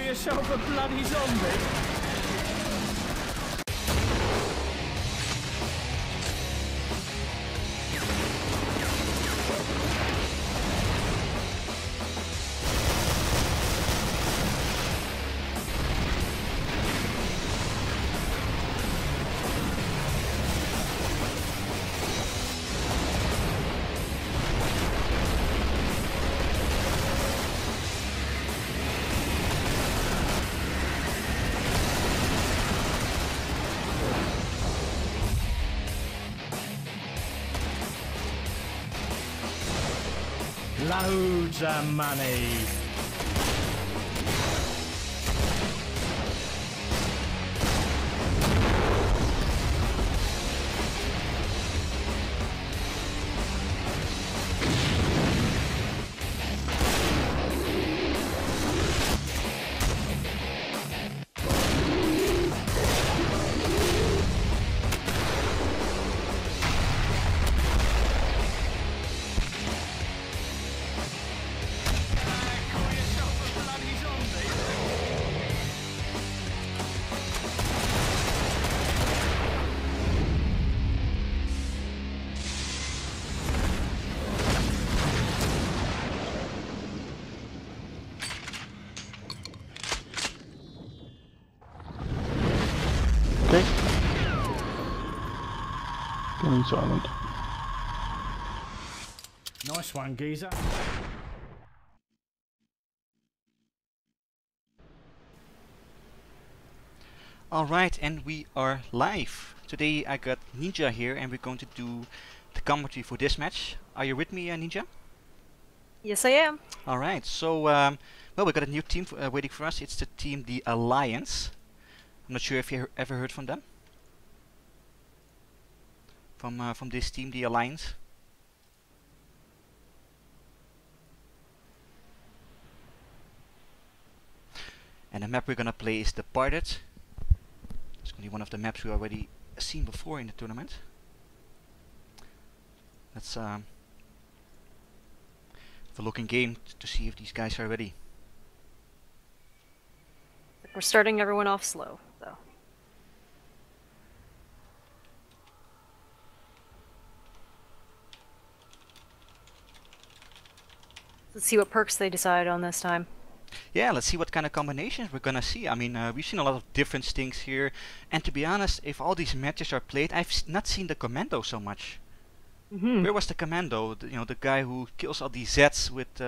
yourself a bloody zombie? Loads of money. Okay. Going silent. Nice one, geezer. Alright, and we are live. Today I got Ninja here and we're going to do the commentary for this match. Are you with me, Ninja? Yes, I am. Alright, so well, we got a new team waiting for us. It's the team The Alliance. I'm not sure if you ever heard from them. From this team, The Alliance. And the map we're gonna play is Departed. It's gonna be one of the maps we already seen before in the tournament. Let's have a look in game to see if these guys are ready. We're starting everyone off slow, though. Let's see what perks they decide on this time. Yeah, let's see what kind of combinations we're gonna see. I mean, we've seen a lot of different things here, and to be honest, if all these matches are played, I've not seen the commando so much. Where was the commando? The guy who kills all these Zeds with,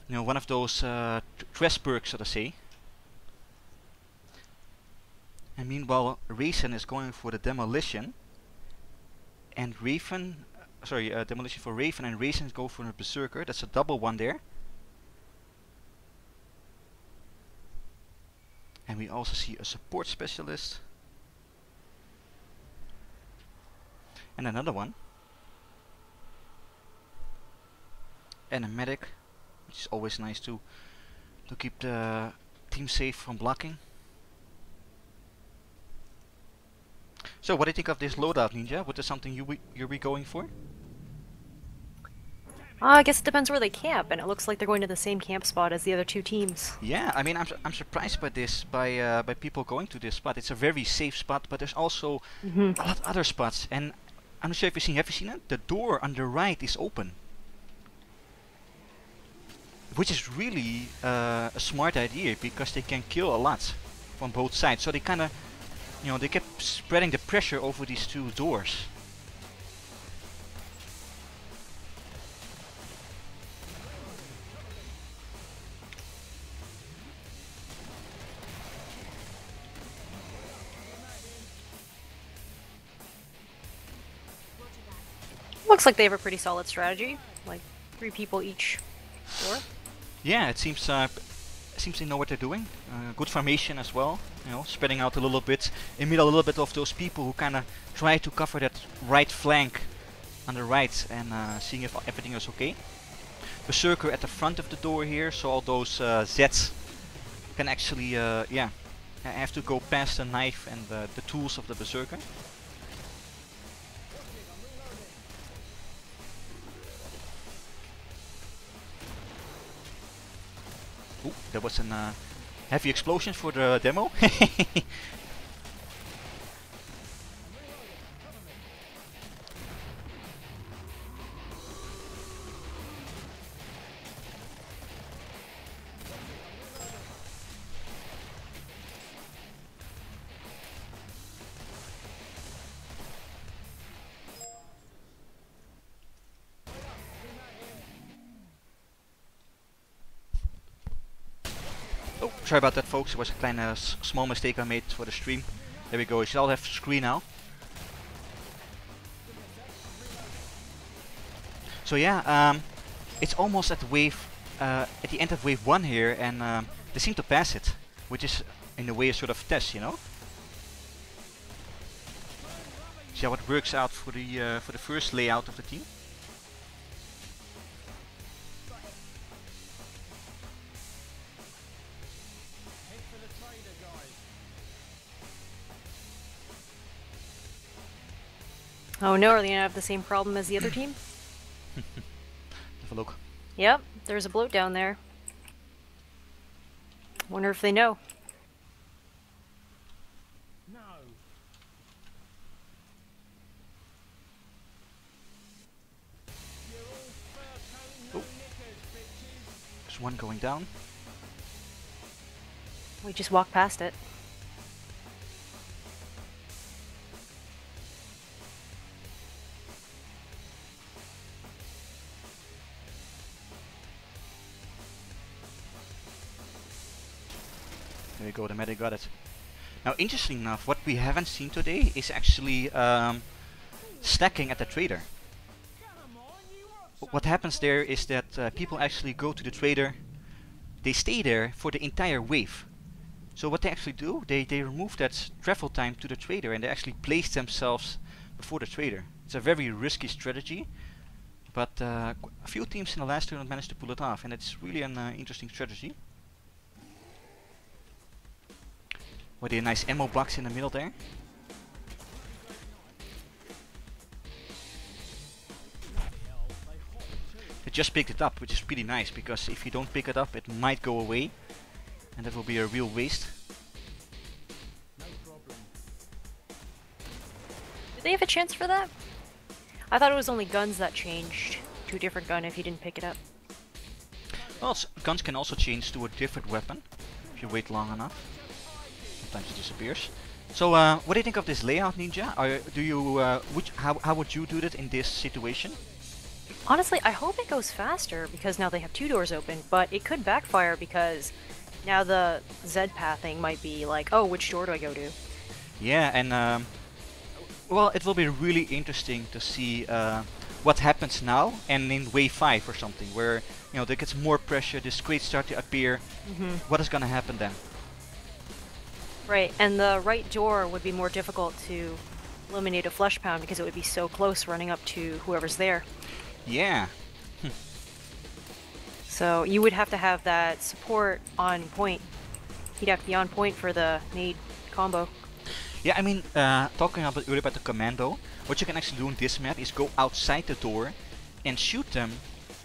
one of those stress perks, so to say. And meanwhile, Raisin is going for the demolition, and demolition for Raven, and Raisin go for a berserker. That's a double one there. And we also see a support specialist. And another one. And a medic, which is always nice to keep the team safe from blocking. So what do you think of this loadout, Ninja? What is something you'll be going for? I guess it depends where they camp, and it looks like they're going to the same camp spot as the other two teams. Yeah, I mean, I'm surprised by this, by people going to this spot. It's a very safe spot, but there's also a lot of other spots. And I'm not sure if have you seen it? The door on the right is open, which is really a smart idea because they can kill a lot from both sides. So they kind of, they kept spreading the pressure over these two doors. Looks like they have a pretty solid strategy, like 3 people each door. Yeah, it seems they know what they're doing. Good formation as well, spreading out a little bit, a little bit of those people who kind of try to cover that right flank on the right and seeing if everything is okay. Berserker at the front of the door here, so all those Zeds can actually, have to go past the knife and the tools of the Berserker. Ooh, there was a Heavy explosions for the demo. Oh, sorry about that, folks. It was a kleine small mistake I made for the stream. There we go. You should all have screen now. So yeah, it's almost at wave, at the end of wave 1 here, and they seem to pass it, which is in a way a sort of test, you know. See how it works out for the first layout of the team. Oh no, are they gonna have the same problem as the other team? Have a look. Yep, there's a bloat down there. Wonder if they know. No. Oh. There's one going down. We just walked past it. There you go, the medic got it. Now, interesting enough, what we haven't seen today is actually stacking at the trader. What happens there is that people actually go to the trader, they stay there for the entire wave. So what they actually do, they remove that travel time to the trader and they actually place themselves before the trader. It's a very risky strategy, but a few teams in the last tournament managed to pull it off, and it's really an interesting strategy. With a nice ammo box in the middle there. They just picked it up, which is pretty nice, because if you don't pick it up it might go away and that will be a real waste. Did they have a chance for that? I thought it was only guns that changed to a different gun if you didn't pick it up. Well, guns can also change to a different weapon if you wait long enough. Sometimes it disappears. So, what do you think of this layout, Ninja? How would you do that in this situation? Honestly, I hope it goes faster because now they have 2 doors open, but it could backfire because now the Z pathing might be like, oh, which door do I go to? Yeah, and well, it will be really interesting to see what happens now and in wave 5 or something, where there gets more pressure, the crates start to appear. What is gonna happen then? Right, and the right door would be more difficult to eliminate a flesh pound because it would be so close running up to whoever's there. Yeah. So you would have to have that support on point. He'd have to be on point for the nade combo. Yeah, I mean, talking earlier about the commando, what you can actually do in this map is go outside the door and shoot them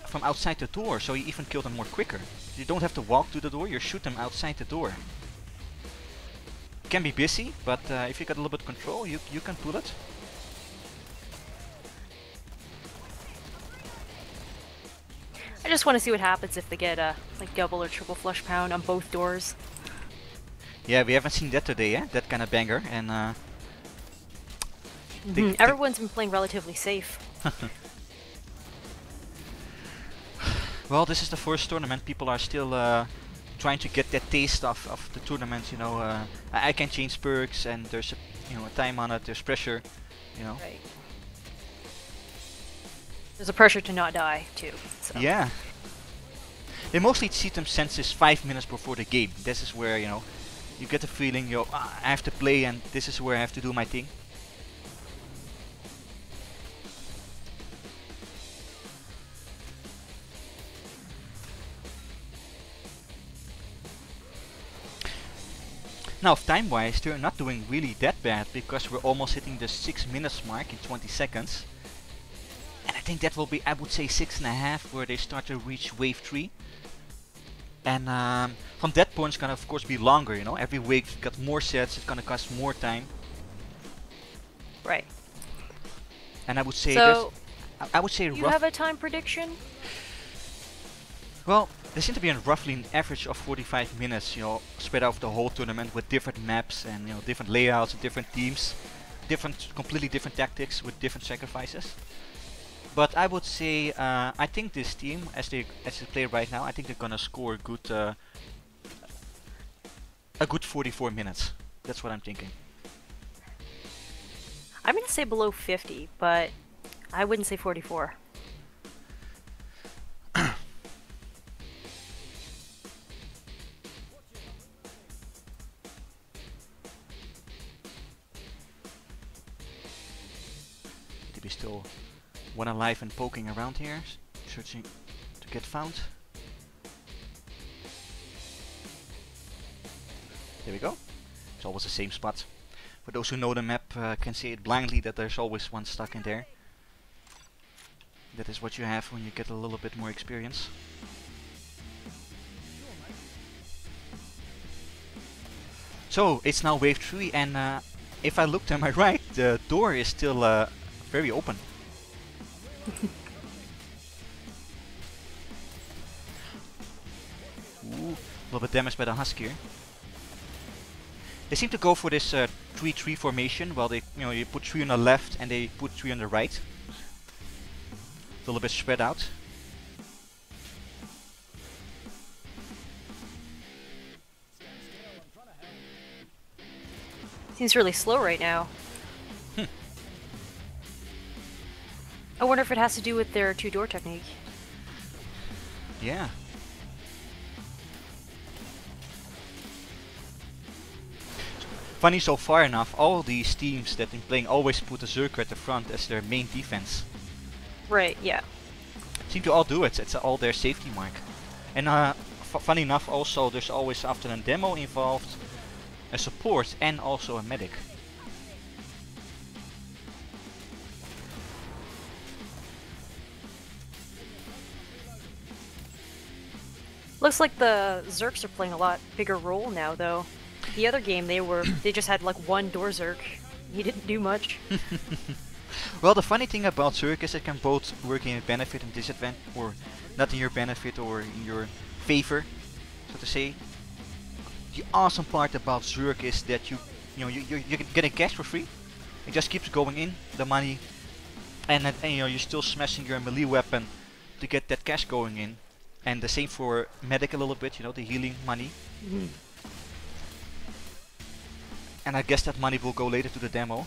from outside the door, so you even kill them more quicker. You don't have to walk to the door, you shoot them outside the door. It can be busy, but if you got a little bit of control, you can pull it. I just want to see what happens if they get a like double or triple flush pound on both doors. Yeah, we haven't seen that today, yeah? That kind of banger, and everyone's been playing relatively safe. Well, this is the first tournament. People are still trying to get that taste of the tournament. I can change perks, and there's a time on it. There's pressure, Right. There's a pressure to not die too. So. Yeah. They mostly see them senses 5 minutes before the game. This is where you get the feeling I have to play, and this is where I have to do my thing. Now, time-wise, they're not doing really that bad because we're almost hitting the 6 minutes mark in 20 seconds. And I think that will be, I would say, 6.5, where they start to reach wave 3. And from that point, it's gonna of course be longer. You know, every week you got more sets. It's gonna cost more time. Right. And I would say So, I would say you rough. have a time prediction? Well, they seem to be on roughly an average of 45 minutes. You know, spread out the whole tournament with different maps and different layouts and different teams, completely different tactics with different sacrifices. But I would say I think this team, as they play right now, I think they're gonna score a good 44 minutes. That's what I'm thinking. I'm gonna say below 50, but I wouldn't say 44. To be still one alive and poking around here, searching to get found. There we go. It's always the same spot. For those who know the map can see it blindly that there's always one stuck in there. That is what you have when you get a little bit more experience. So it's now wave 3 and if I look to my right, the door is still very open. Ooh, a little bit damaged by the husk here. They seem to go for this 3-3 formation. Well, they you put 3 on the left and they put 3 on the right. A little bit spread out. Seems really slow right now. I wonder if it has to do with their two-door technique. Yeah. Funny, so far enough, all these teams that been playing always put the Zerker at the front as their main defense. Right, yeah. Seem to all do it, it's all their safety mark. And funny enough also, there's always after a demo involved a support and also a medic. Looks like the Zerks are playing a lot bigger role now, though. The other game, they just had like one door Zerk. He didn't do much. Well, the funny thing about Zerk is it can both work in your benefit and disadvantage, or not in your benefit or in your favor, so to say. The awesome part about Zerk is that you're getting cash for free. It just keeps going in the money, and you're still smashing your melee weapon to get that cash going in. And the same for medic a little bit, the healing money. And I guess that money will go later to the demo.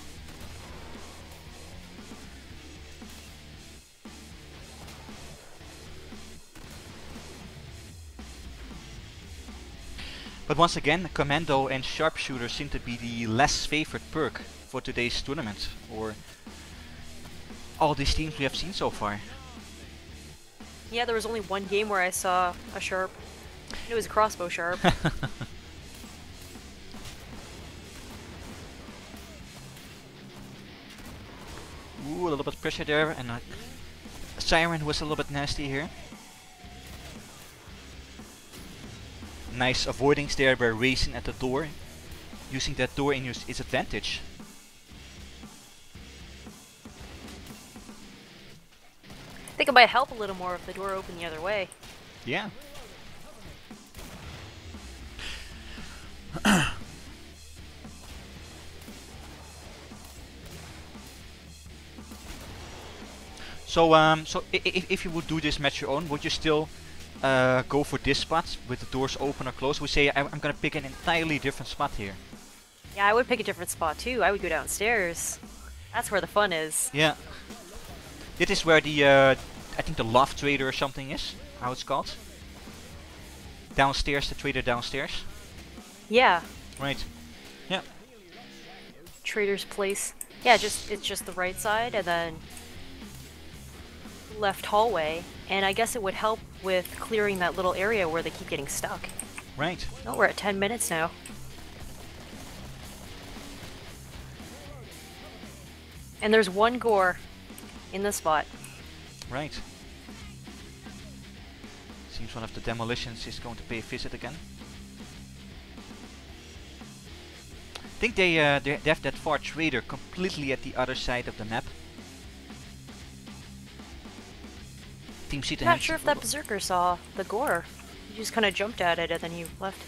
But once again, Commando and Sharpshooter seem to be the less favored perk for today's tournament, or all these teams we have seen so far. Yeah, there was only one game where I saw a Sharp. It was a crossbow Sharp. Ooh, a little bit of pressure there, and Siren was a little bit nasty here. Nice avoidings there by racing at the door, using that door in its advantage. I think it might help a little more if the door opened the other way. Yeah. So if you would do this match your own, would you still go for this spot with the doors open or closed? We say I'm gonna pick an entirely different spot here. Yeah, I would pick a different spot too. I would go downstairs. That's where the fun is. Yeah. This is where the I think the loft trader or something is, how it's called. Downstairs, the trader downstairs. Yeah. Right. Yeah. Trader's place. Yeah, it's just the right side and then left hallway, and I guess it would help with clearing that little area where they keep getting stuck. Right. Oh, we're at 10 minutes now. And there's one gore in the spot. Right. Seems one of the demolitions is going to pay a visit again. I think they have that far trader completely at the other side of the map. Team Sita. Not sure if that berserker saw the gore. He just kind of jumped at it and then he left.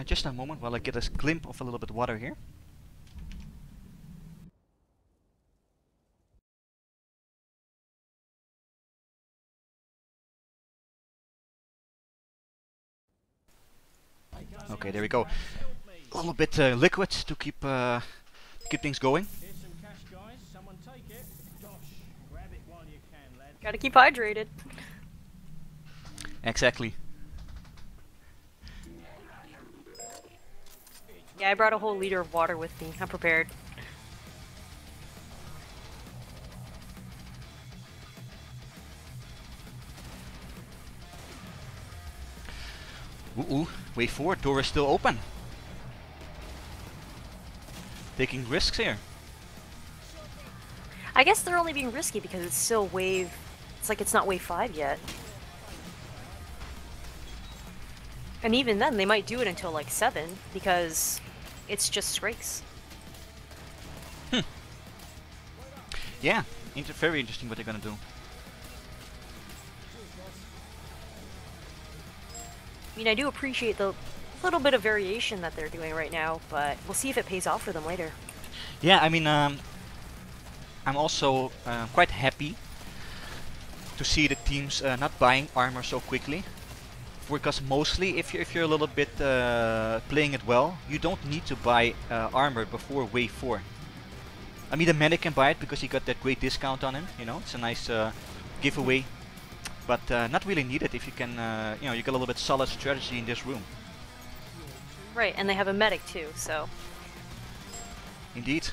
Just a moment while I get a glimpse of a little bit of water here. Okay, there we go. A little bit liquid to keep things going. Here's some cash, guys. Someone take it. Gosh, grab it while you can, lad. Gotta keep hydrated. Exactly. Yeah, I brought a whole liter of water with me. I'm prepared. Ooh, wave 4, door is still open. Taking risks here. I guess they're only being risky because it's still wave... It's like it's not wave 5 yet. And even then, they might do it until like 7 because it's just Scrakes. Yeah, very interesting what they're gonna do. I mean, I do appreciate the little bit of variation that they're doing right now, but we'll see if it pays off for them later. Yeah, I mean, I'm also quite happy to see the teams not buying armor so quickly. Because mostly, if you're a little bit playing it well, you don't need to buy armor before wave 4. I mean, the medic can buy it because he got that great discount on him. You know, it's a nice giveaway, but not really needed if you can. You know, you get a little bit solid strategy in this room. Right, and they have a medic too, so. Indeed.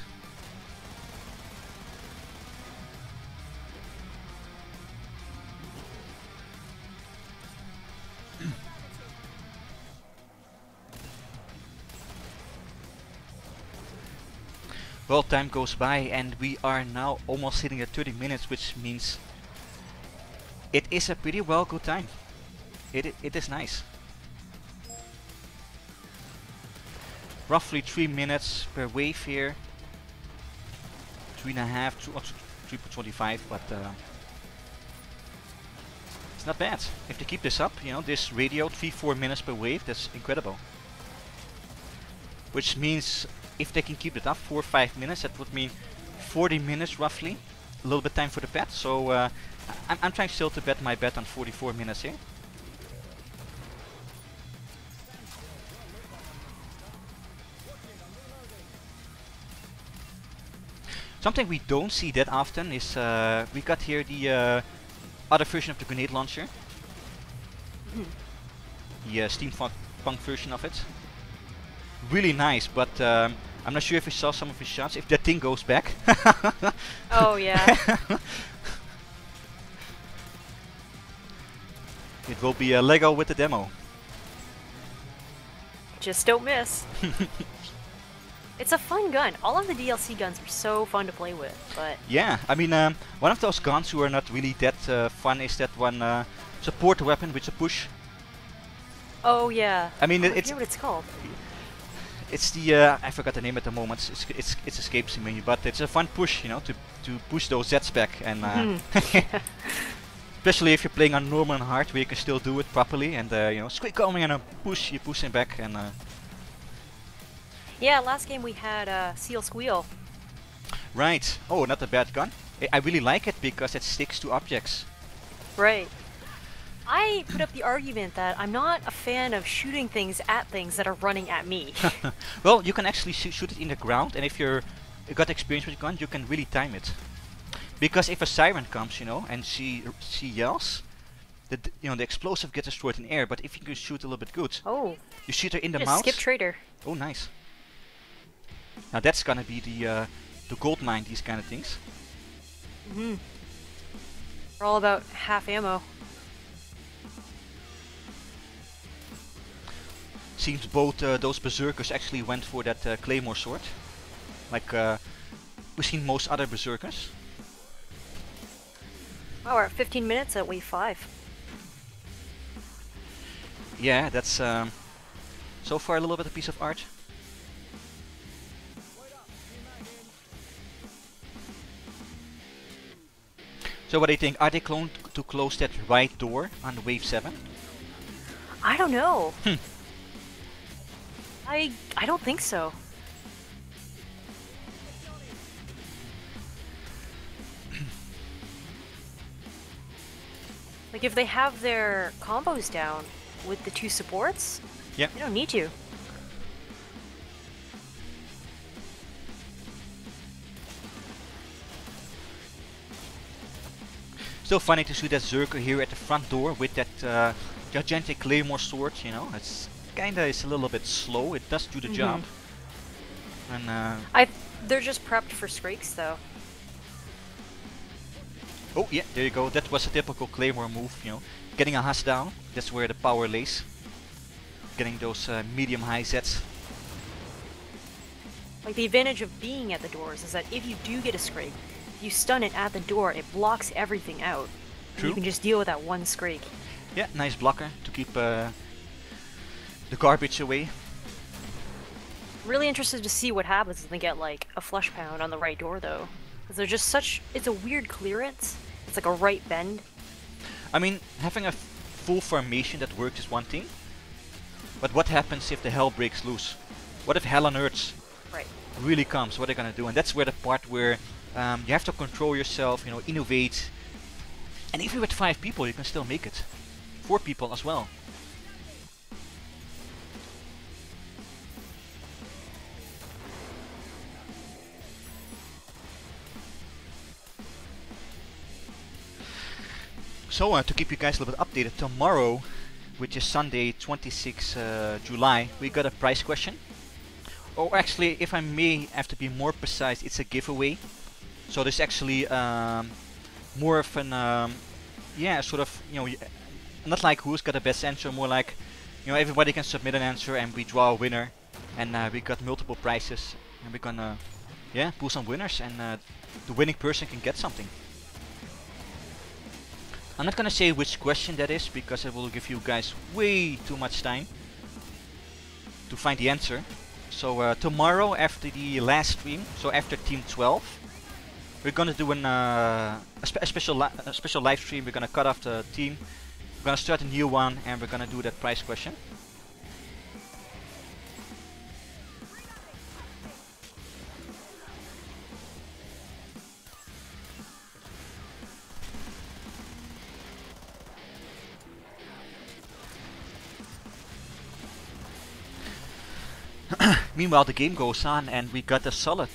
Well, time goes by and we are now almost sitting at 30 minutes, which means it is a pretty well good time. It is nice. Roughly 3 minutes per wave here. 3.5, 3.25, but it's not bad. If they keep this up, you know, this radio, 3-4 minutes per wave, that's incredible. Which means if they can keep it up 4 or 5 minutes, that would mean 40 minutes roughly. A little bit time for the bet, so I'm trying still to bet my bet on 44 minutes here. Something we don't see that often is we got here the other version of the grenade launcher. The steampunk version of it. Really nice, but I'm not sure if you saw some of his shots. If that thing goes back. Oh yeah. It will be a Lego with the demo. Just don't miss. It's a fun gun. All of the DLC guns are so fun to play with, but... Yeah, I mean, one of those guns who are not really that fun is that one support weapon with a push. Oh yeah. I mean, I it's... forget what it's called. It's the, I forgot the name at the moment, it's escapes me, but it's a fun push, you know, to push those Zs back, and especially if you're playing on normal and hard, where you can still do it properly, and you know, squeak coming and you push him back, and yeah, last game we had Seal Squeal. right. Oh, not a bad gun. I really like it because it sticks to objects. Right. I put up the argument that I'm not a fan of shooting things at things that are running at me. Well, you can actually shoot it in the ground, and if you got experience with the gun, you can really time it. Because if a siren comes, you know, and she yells, you know, the explosive gets destroyed in air. But if you can shoot a little bit good, Oh. you shoot her in the Just mouth. skip traitor. Oh, nice. Now that's gonna be the gold mine, these kind of things. Mm-hmm. We're all about half ammo. Seems both those berserkers actually went for that claymore sword. Like we've seen most other berserkers. Oh, we're at 15 minutes at wave 5. Yeah, that's so far a little bit a piece of art. So what do you think? Are they going to close that right door on wave 7? I don't know. I don't think so. Like if they have their combos down with the 2 supports, Yeah. they don't need to. Still funny to see that Zerker here at the front door with that gigantic claymore sword, you know. It's kinda is a little bit slow, it does do the job. And They're just prepped for Scrakes though. oh yeah, there you go, that was a typical claymore move, you know. Getting a Huss down, that's where the power lays. Getting those medium-high Zs. Like the advantage of being at the doors is that if you do get a Scrake, if you stun it at the door, it blocks everything out. And True. you can just deal with that one Scrake. Yeah, nice blocker to keep the garbage away. Really interested to see what happens when they get like a flush pound on the right door though. Because they're just such, it's a weird clearance. It's like a right bend. I mean, having a full formation that works is one thing. But what happens if the hell breaks loose? What if hell on earth Right. really comes? What are they gonna do? And that's where the part where you have to control yourself, you know, innovate. And even with 5 people, you can still make it. 4 people as well. So to keep you guys a little bit updated, tomorrow, which is Sunday 26 July, we got a prize question. Or actually, if I may have to be more precise, it's a giveaway. So there's actually more of an, yeah, sort of, you know, not like who's got the best answer, more like, you know, everybody can submit an answer and we draw a winner. And we got multiple prizes. And we're gonna, yeah, pull some winners and the winning person can get something. I'm not gonna say which question that is because it will give you guys way too much time to find the answer. So tomorrow after the last stream, so after Team 12, we're gonna do a special live stream. We're gonna cut off the team. We're gonna start a new one and we're gonna do that prize question. Meanwhile, the game goes on, and we got a solid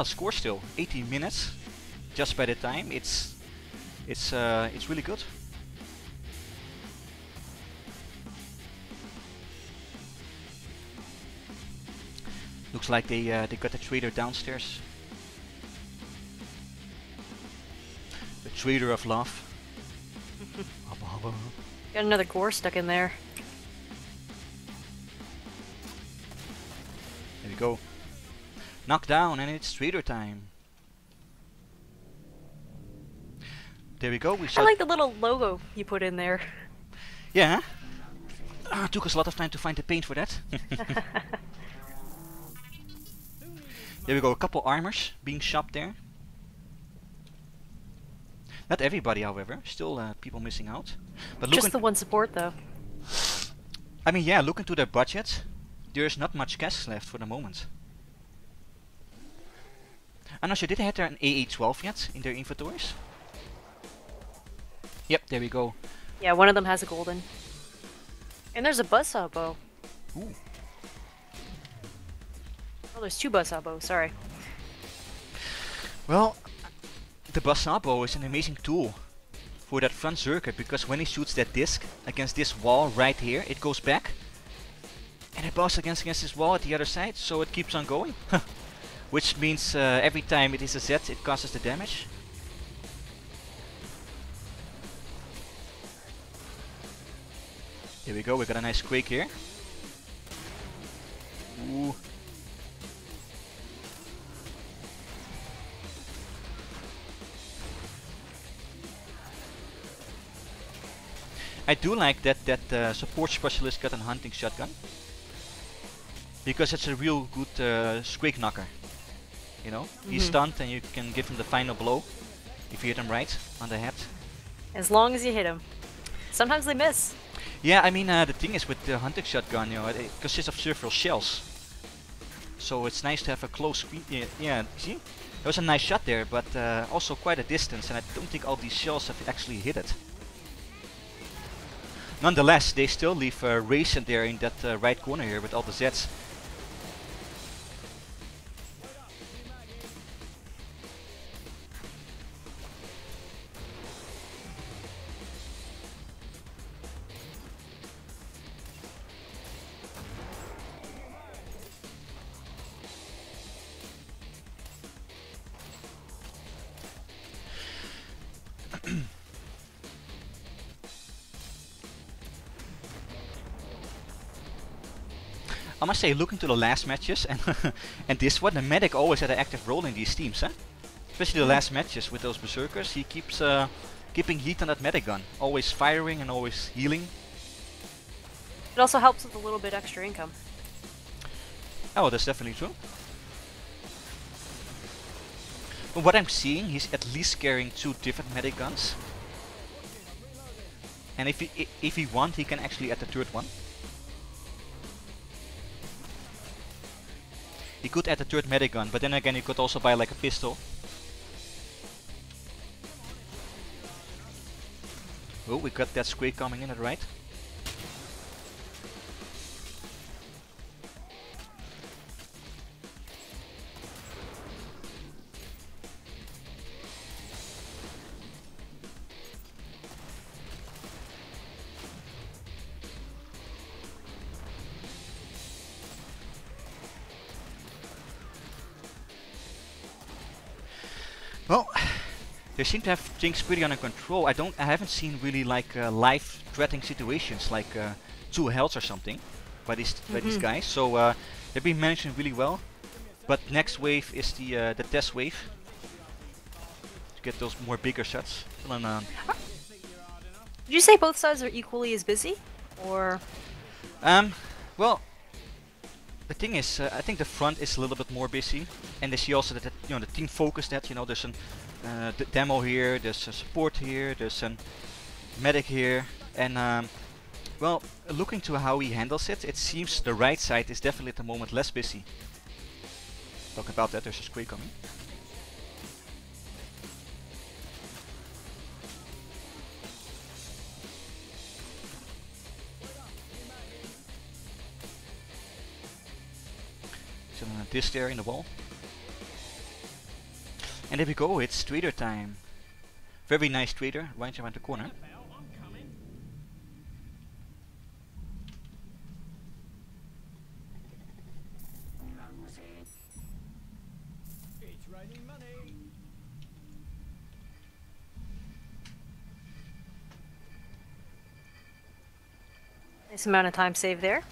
score still. 18 minutes, just by the time. It's really good. Looks like they got the trader downstairs. The trader of love. Got another gore stuck in there. There we go. Knock down, and it's trader time. There we go. We I like the little logo you put in there. Yeah. Took us a lot of time to find the paint for that. There we go. A couple armors being shopped there. Not everybody, however. Still people missing out. But Just the one support, though. I mean, yeah. Look into their budget. There's not much cash left for the moment. I'm not sure. Did they have an AA-12 yet in their inventories? Yep, there we go. Yeah, one of them has a golden. And there's a buzzsaw bow. Ooh. Oh, there's 2 buzzsaw bows, sorry. Well, the buzzsaw bow is an amazing tool for that front circuit, because when he shoots that disc against this wall right here, it goes back. And it bumps against this wall at the other side, so it keeps on going. Which means every time it is a Z, it causes the damage. Here we go, we got a nice quake here. Ooh. I do like that support specialist got a hunting shotgun, because it's a real good squeak knocker. You know, he's stunned and you can give him the final blow if you hit him right on the head. As long as you hit him. Sometimes they miss. Yeah, I mean the thing is with the hunting shotgun, you know, it consists of several shells, so it's nice to have a close squeak. Yeah, see, that was a nice shot there, but also quite a distance, and I don't think all these shells have actually hit it. Nonetheless, they still leave Rayson there in that right corner here with all the Zs. I must say, looking to the last matches and and this one, the medic always had an active role in these teams, huh? Especially the last matches with those berserkers, he keeps keeping heat on that medic gun, always firing and always healing. It also helps with a little bit extra income. Oh, that's definitely true. From what I'm seeing, he's at least carrying 2 different medic guns. And if he wants, he can actually add the third one. He could add a third medic gun, but then again he could also buy like a pistol. Oh, we got that squeak coming in at right. Well, they seem to have things pretty under control. I haven't seen really like life-threatening situations like 2 healths or something by these guys. So they've been managing really well. But next wave is the test wave to get those more bigger shots. Did you say both sides are equally as busy, or? Well, the thing is, I think the front is a little bit more busy, and they see also that you know the team focus that there's an demo here, there's a support here, there's a medic here, and well, looking to how he handles it, it seems the right side is definitely at the moment less busy. Talk about that, there's a squeak coming. Some disc there in the wall. And there we go, it's trader time. Very nice trader, right around the corner. It's raining money. Nice amount of time saved there.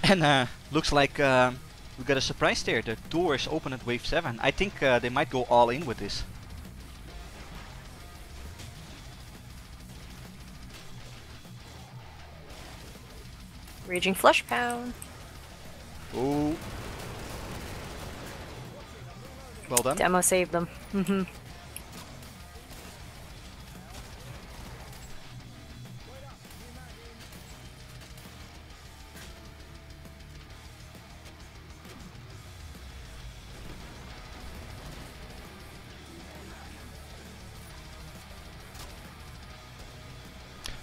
And looks like we got a surprise there. The door is open at wave 7. I think they might go all in with this. Raging Flesh Pound. Oh. Well done. Demo saved them.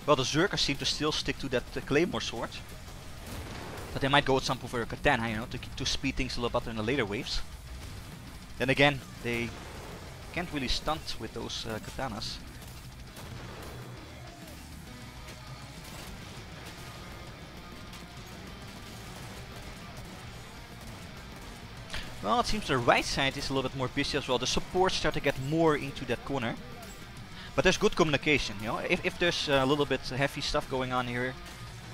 Well, the Zerkers seem to still stick to that Claymore sword. But they might go at some point for a katana, you know, to speed things a little bit in the later waves. Then again, they can't really stunt with those katanas. Well, it seems the right side is a little bit more busy as well. The supports start to get more into that corner. But there's good communication, you know. If there's a little bit heavy stuff going on here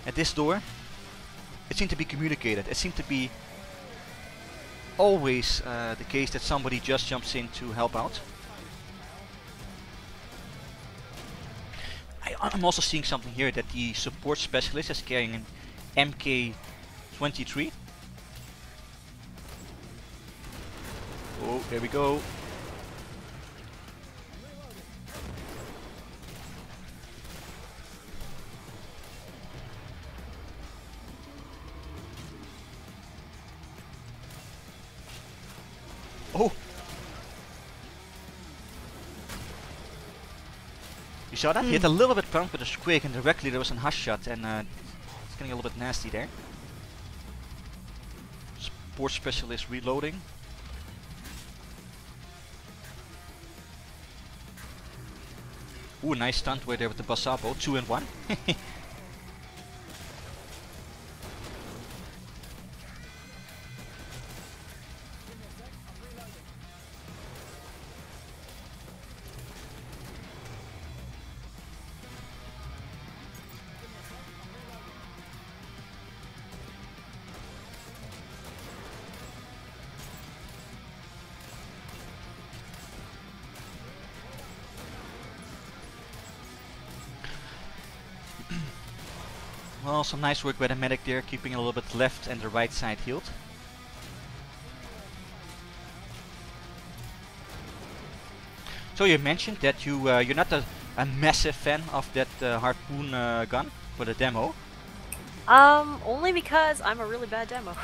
at this door, it seemed to be communicated. It seemed to be always the case that somebody just jumps in to help out. I'm also seeing something here that the support specialist is carrying an MK23. Oh, there we go. Oh! You saw that? He had a little bit bumped with a squig and directly there was a hush shot and it's getting a little bit nasty there. Support specialist reloading. Ooh, nice stunt way there with the Basabo, 2 and 1. Well, some nice work by the medic there, keeping a little bit left and the right side healed. So you mentioned that you're not a massive fan of that harpoon gun for the demo. Only because I'm a really bad demo.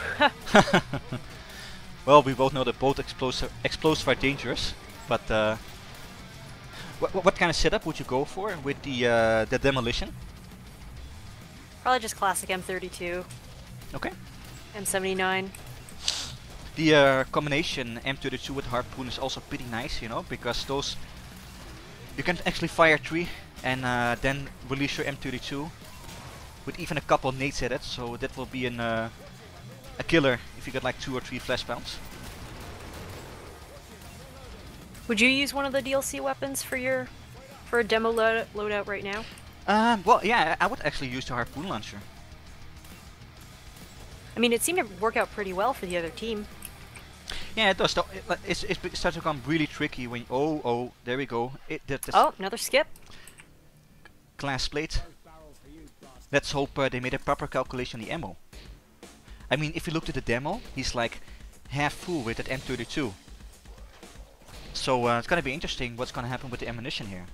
Well, we both know that both explosives are dangerous, but what kind of setup would you go for with the demolition? Probably just classic M32. Okay. M79. The combination M32 with harpoon is also pretty nice, you know, because those you can actually fire 3 and then release your M32 with even a couple nades at it, so that will be a killer if you get like 2 or 3 flashbounds. Would you use one of the DLC weapons for a demo loadout right now? Well, yeah, I would actually use the harpoon launcher. I mean, it seemed to work out pretty well for the other team. Yeah, it does. Though it starts to become really tricky when oh, there we go. Oh, another skip. Glass plate. Let's hope they made a proper calculation on the ammo. I mean, if you looked at the demo, he's like half full with that M32. So it's gonna be interesting what's gonna happen with the ammunition here.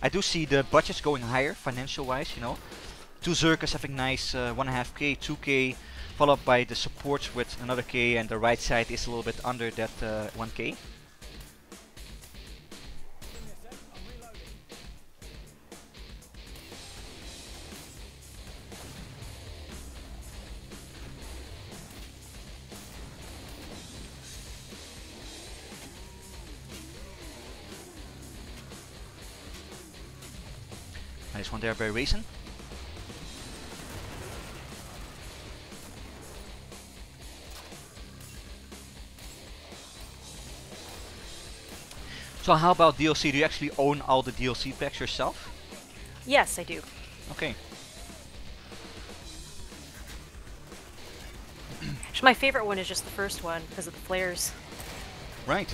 I do see the budgets going higher financial-wise, you know. 2 Zerkas having nice 1.5k, 2k, followed by the supports with another k, and the right side is a little bit under that 1k. Nice one there by Raisin. So how about DLC? Do you actually own all the DLC packs yourself? Yes, I do. Okay. Actually, my favorite one is just the first one because of the flares. Right.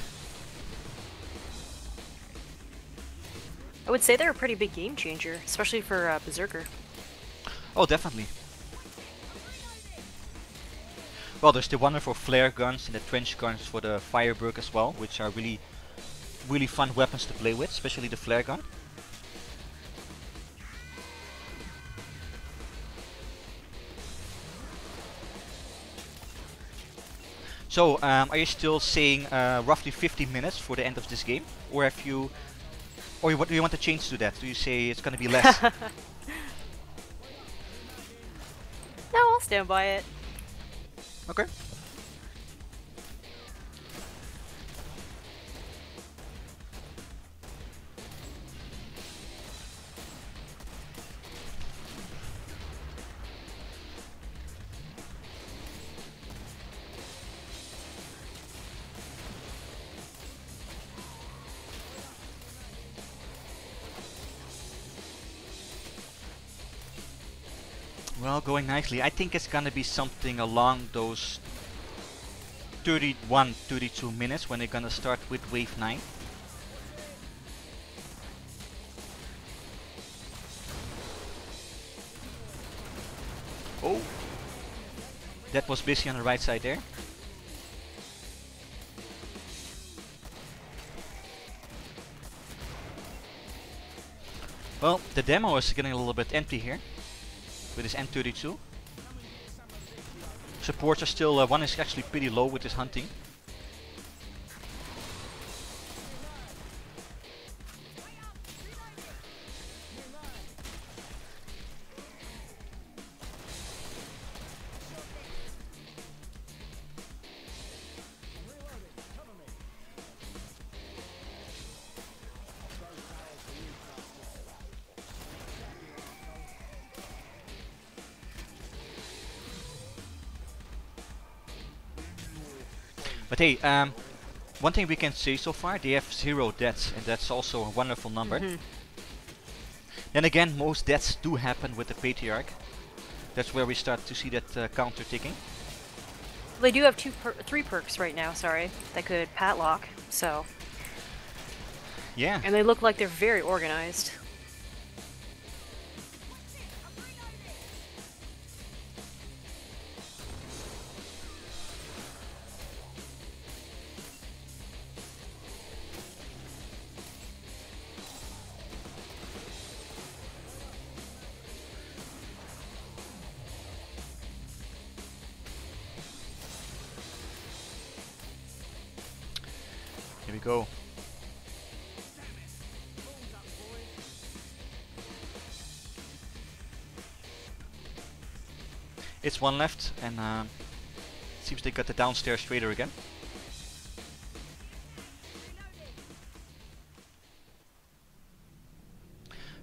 I would say they're a pretty big game changer, especially for Berserker. Oh, definitely. Well, there's the wonderful flare guns and the trench guns for the Firebird as well, which are really fun weapons to play with, especially the flare gun. So, are you still saying roughly 50 minutes for the end of this game, or have you, or do you want to change to that? Do you say it's going to be less? No, I'll stand by it. Okay. Well, going nicely. I think it's gonna be something along those 31, 32 minutes when they're gonna start with wave 9. Oh! That was busy on the right side there. Well, the demo is getting a little bit empty here with his N32. Supports are still, one is actually pretty low with his hunting. But hey, one thing we can say so far, they have 0 deaths, and that's also a wonderful number. Then again, most deaths do happen with the Patriarch. That's where we start to see that counter ticking. They do have 3 perks right now, sorry, that could padlock, so... Yeah. And they look like they're very organized. Here we go. It's one left, and seems they got the downstairs trader again.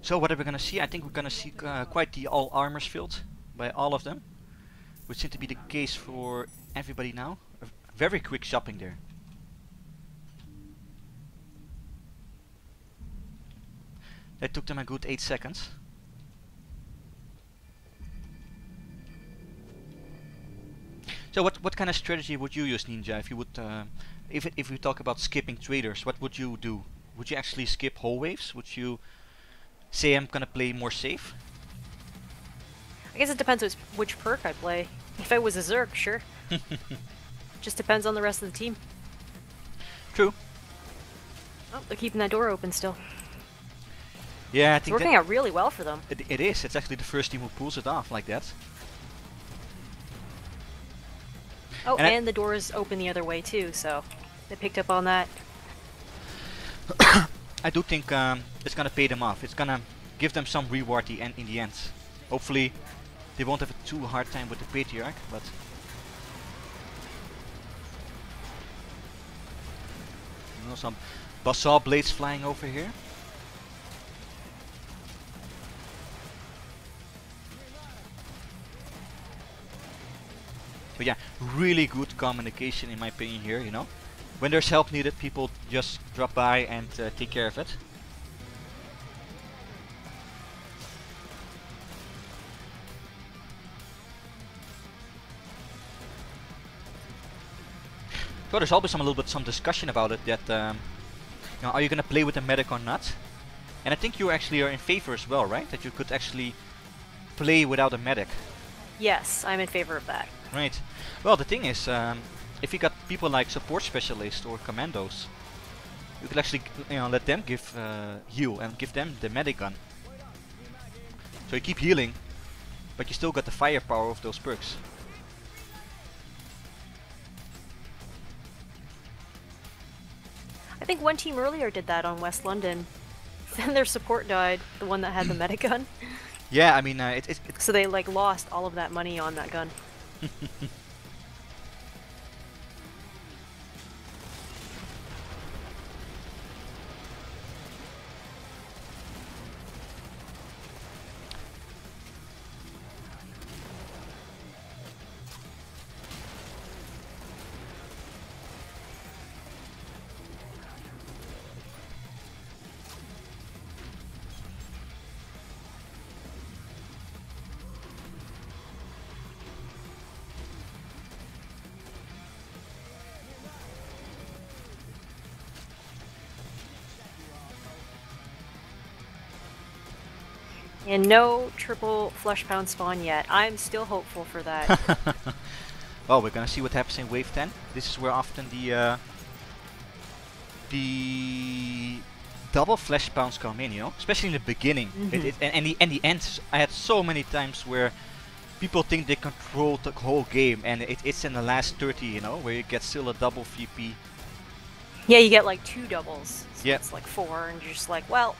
So what are we gonna see? I think we're gonna see quite the all armors filled by all of them, which seems to be the case for everybody now. Very quick shopping there. That took them a good 8 seconds. So what kind of strategy would you use, Ninja, if you would if we talk about skipping traders? What would you do? Would you actually skip whole waves? Would you say I'm gonna play more safe? I guess it depends which perk I play. If I was a Zerg, sure. Just depends on the rest of the team. True. Oh, they're keeping that door open still. Yeah, I It's think working out really well for them. it is. It's actually the first team who pulls it off like that. Oh, And and the door is open the other way too, so they picked up on that. I do think it's gonna pay them off. It's gonna give them some reward in the end. Hopefully they won't have a too hard time with the Patriarch, but... You know, some basalt blades flying over here. But yeah, really good communication in my opinion here, you know. When there's help needed, people just drop by and take care of it. So there's always some discussion about it that, you know, are you gonna play with a medic or not? And I think you actually are in favor as well, right? That you could actually play without a medic. Yes, I'm in favor of that. Right. Well, the thing is, if you got people like support specialists or commandos, you could actually, you know, let them give heal and give them the medic gun. So you keep healing, but you still got the firepower of those perks. I think one team earlier did that on West London. Then their support died, the one that had the medic gun. Yeah, I mean, So they like lost all of that money on that gun. And no triple flesh pound spawn yet. I'm still hopeful for that. Well, we're gonna see what happens in wave 10. This is where often the double flesh pounds come in, you know, especially in the beginning. And the end. I had so many times where people think they control the whole game, and it's in the last 30, you know, where you get still a double VP. Yeah, you get like 2 doubles. So Yeah. it's like 4, and you're just like, well.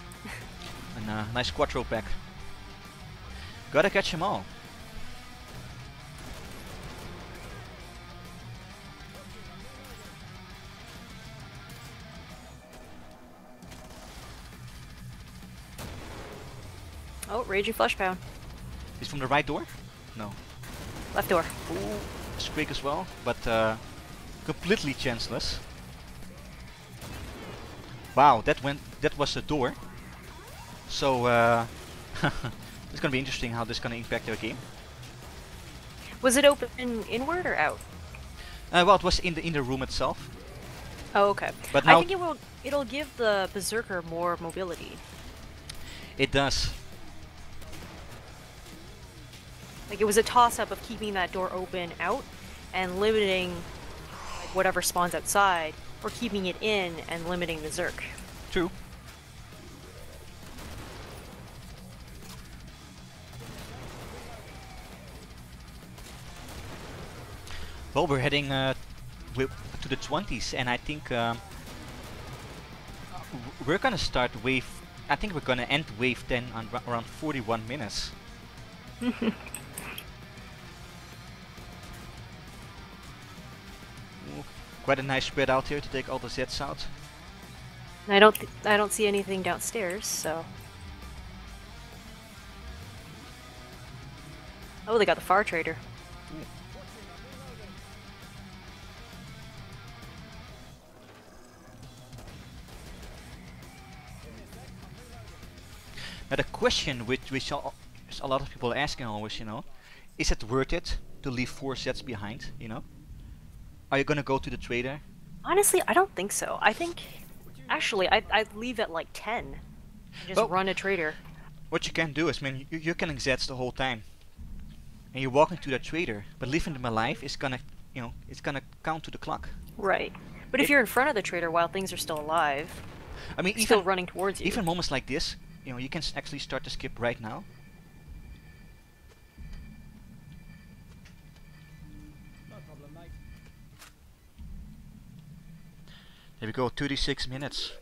And nice quattro back. Gotta catch them all. Oh, Raging Flesh Pound. Is from the right door? No. Left door. Ooh, Squeak as well, but completely chanceless. Wow, that was the door. So it's gonna be interesting how this is gonna impact their game. Was it open inward or out? Well, it was in the room itself. Oh, okay. But I now think it'll give the Berserker more mobility. it does. Like, it was a toss-up of keeping that door open out and limiting like whatever spawns outside, or keeping it in and limiting the Zerk. True. Well, we're heading to the 20s, and I think we're gonna start wave. I think we're gonna end wave 10 on around 41 minutes. Ooh, quite a nice spread out here to take all the Zeds out. And I don't see anything downstairs, so. Oh, they got the Far Trader. Now the question which a lot of people are asking always, you know, is it worth it to leave 4 sets behind, you know? Are you gonna go to the trader? Honestly, I don't think so. I think, actually, I'd leave at like 10. And just Well, run a trader. what you can do is, I mean, you're killing Zeds the whole time. And you're walking to that trader, but leaving them alive is gonna, you know, it's gonna count to the clock. Right. But if you're in front of the trader while things are still alive, I mean, still running towards you. even moments like this, you know, you can actually start to skip right now. No problem, mate. There we go, 36 minutes.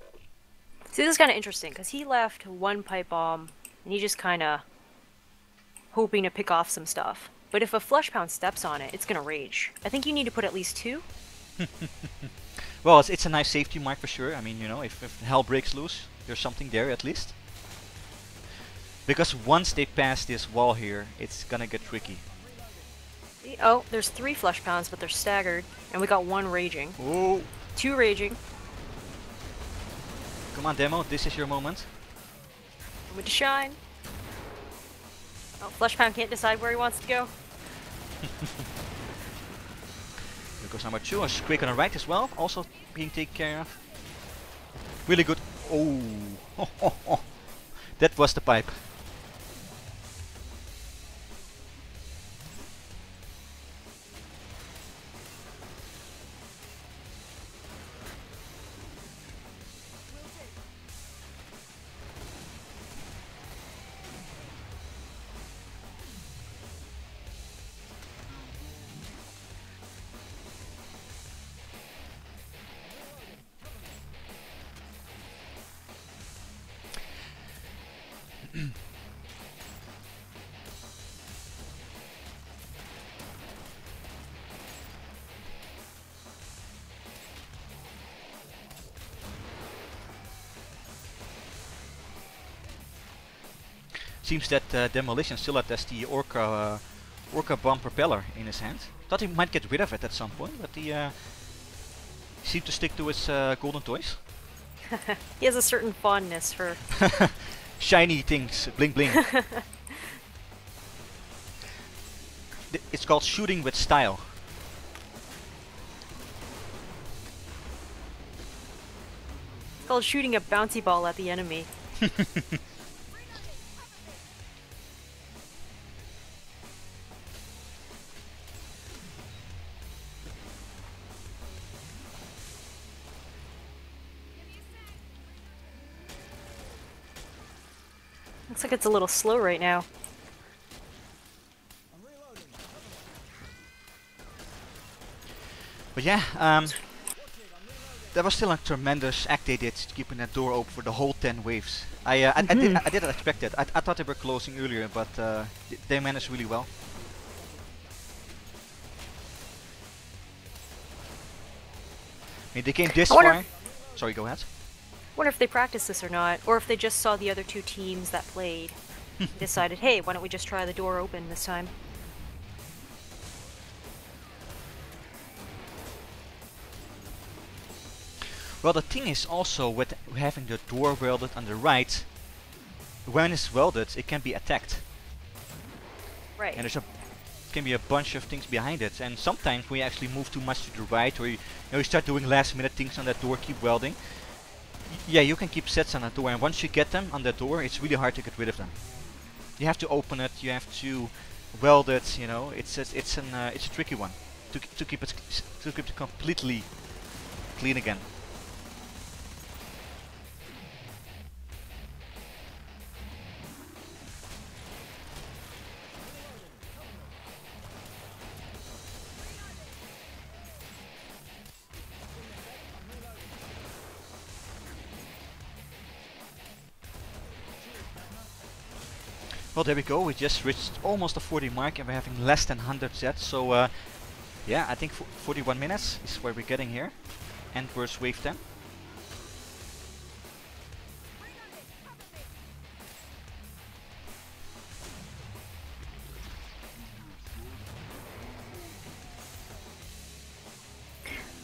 See, this is kind of interesting, because he left 1 pipe bomb, and he just kind of hoping to pick off some stuff. But if a Flesh Pound steps on it, it's going to rage. I think you need to put at least 2. Well, it's a nice safety mark for sure. I mean, you know, if hell breaks loose, there's something there at least. Because once they pass this wall here, it's gonna get tricky. Oh, there's 3 Flesh Pounds, but they're staggered. And we got 1 raging. Oh! 2 raging. Come on, Demo, this is your moment. Moment to shine. Oh, Flesh Pound can't decide where he wants to go. Here goes number 2, a Squeak on the right as well, also being taken care of. Really good. Oh! That was the pipe. Seems that Demolition still has the Orca bomb propeller in his hand. Thought he might get rid of it at some point, but he seemed to stick to his golden toys. He has a certain fondness for... Shiny things, bling bling. It's called shooting with style. It's called shooting a bouncy ball at the enemy. Looks like it's a little slow right now. But yeah, that was still a tremendous act they did, keeping that door open for the whole 10 waves. I didn't expect it. I thought they were closing earlier, but they managed really well. I mean, they came this far. Sorry, go ahead. Wonder if they practiced this or not, or if they just saw the other two teams that played and decided, hey, why don't we just try the door open this time? Well, the thing is also with having the door welded on the right, when it's welded, it can be attacked. Right. And can be a bunch of things behind it. And sometimes when you actually move too much to the right, or you start doing last minute things on that door, keep welding. Yeah, you can keep sets on that door, and once you get them on that door, it's really hard to get rid of them. You have to open it, you have to weld it. You know, it's a tricky one to keep it completely clean again. Well, there we go. We just reached almost the 40 mark, and we're having less than 100 sets. So, yeah, I think 41 minutes is where we're getting here. And versus wave 10.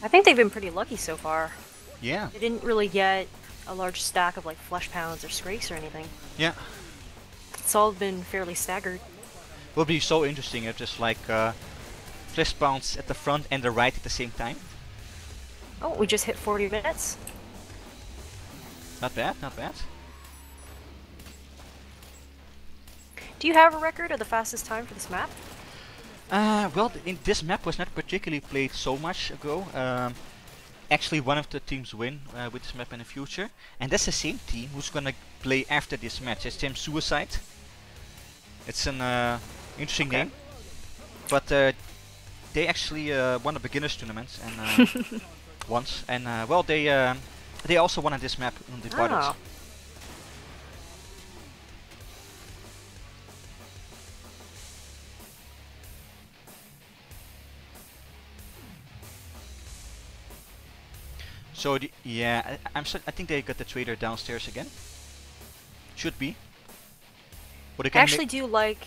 I think they've been pretty lucky so far. Yeah. They didn't really get a large stack of like flesh pounds or scrakes or anything. Yeah. It's all been fairly staggered. Will be so interesting if just like flesh pounds at the front and the right at the same time. Oh, we just hit 40 minutes. Not bad, not bad. Do you have a record of the fastest time for this map? Well, this map was not particularly played so much ago. Actually, one of the teams win with this map in the future, and that's the same team who's gonna play after this match. It's Team Suicide. It's an interesting game, but they actually won a beginners tournament and once, and well, they also won on this map on the quarters. So yeah, I think they got the trader downstairs again. Should be. I actually do like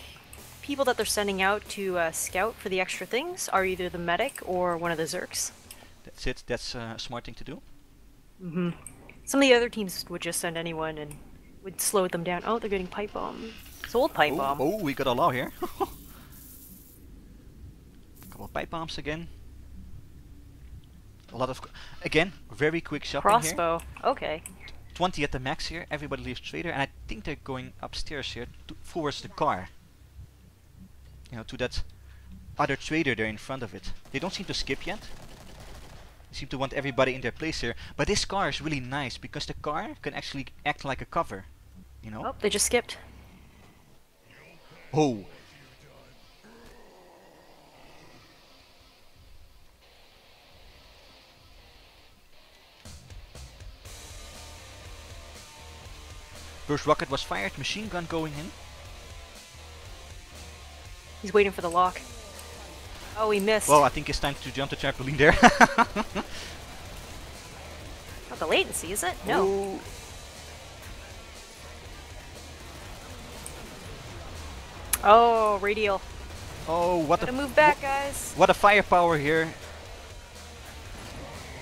people that they're sending out to scout for the extra things are either the medic or one of the Zerks. That's it. That's a smart thing to do. Mm-hmm. Some of the other teams would just send anyone and would slow them down. Oh, they're getting pipe bomb. It's old pipe bomb. Oh, we got a law here. Couple of pipe bombs again. A lot of, again, very quick shopping Crossbow. here. Okay. 20 at the max here. Everybody leaves trader, and I think they're going upstairs here towards the car. You know, to that other trader there in front of it. They don't seem to skip yet. They seem to want everybody in their place here. But this car is really nice because the car can actually act like a cover. You know? Oh, they just skipped. Oh. First rocket was fired, machine gun going in. He's waiting for the lock. Oh, he missed. Well, I think it's time to jump the trampoline there. Not the latency, is it? No. Oh. Oh, radial. Oh, what Gotta a move back, guys. What a firepower here.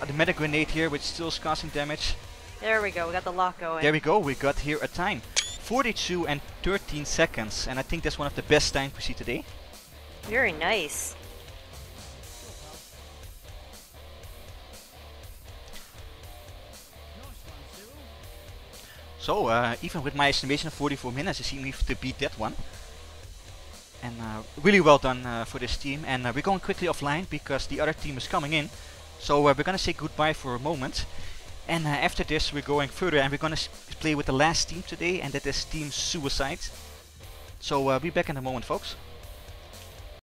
The meta grenade here, which still is causing damage. There we go. We got the lock going. There we go. We got here a time. 42 and 13 seconds. And I think that's one of the best times we see today. Very nice. So, even with my estimation of 44 minutes, I seem to beat that one. And really well done for this team. And we're going quickly offline because the other team is coming in. So we're gonna say goodbye for a moment. And after this we're going further and we're gonna play with the last team today, and that is Team Suicide. So be back in a moment, folks.